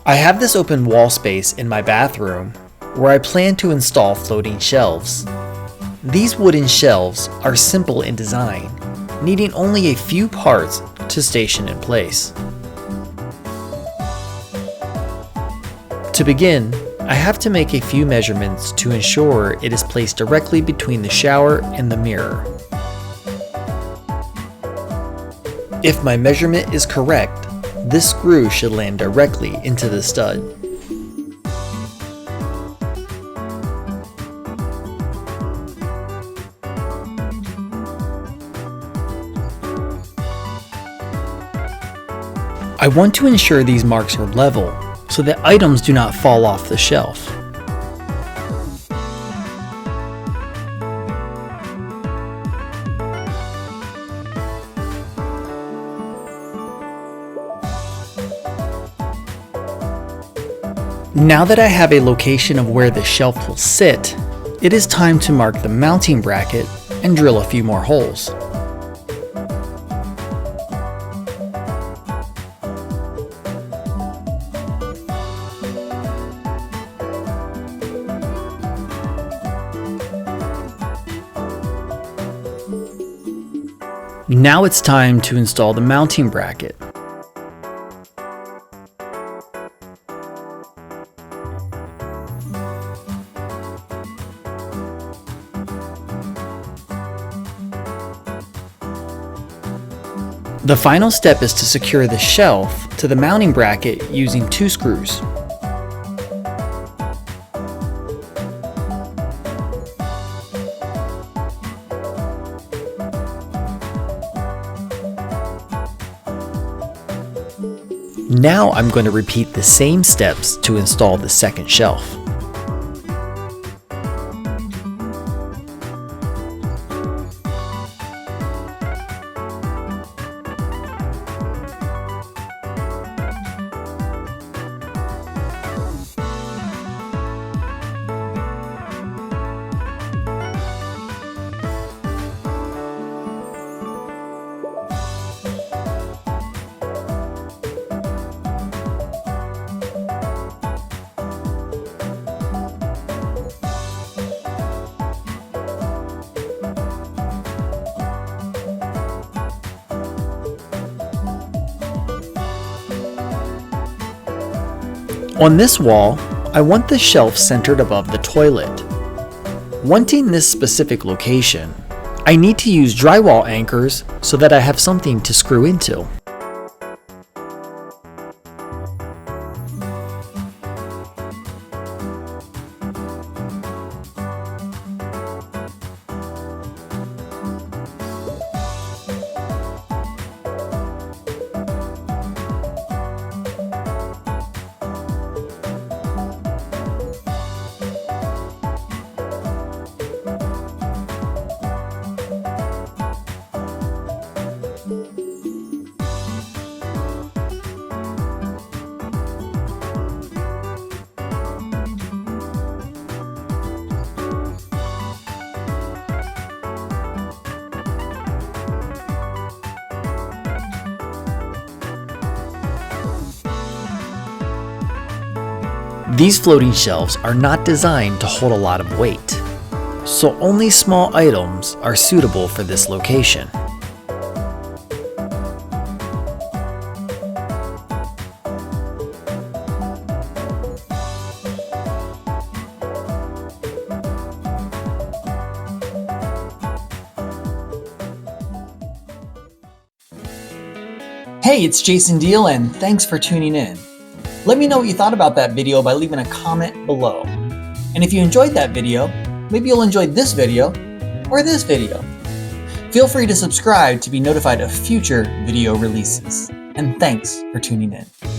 I have this open wall space in my bathroom where I plan to install floating shelves. These wooden shelves are simple in design, needing only a few parts to station in place. To begin, I have to make a few measurements to ensure it is placed directly between the shower and the mirror. If my measurement is correct, this screw should land directly into the stud. I want to ensure these marks are level so that items do not fall off the shelf. Now that I have a location of where the shelf will sit, it is time to mark the mounting bracket and drill a few more holes. Now it's time to install the mounting bracket. The final step is to secure the shelf to the mounting bracket using 2 screws. Now I'm going to repeat the same steps to install the second shelf. On this wall, I want the shelf centered above the toilet. Wanting this specific location, I need to use drywall anchors so that I have something to screw into. These floating shelves are not designed to hold a lot of weight, so only small items are suitable for this location. Hey, it's Jason Deal, and thanks for tuning in. Let me know what you thought about that video by leaving a comment below. And if you enjoyed that video, maybe you'll enjoy this video or this video. Feel free to subscribe to be notified of future video releases. And thanks for tuning in.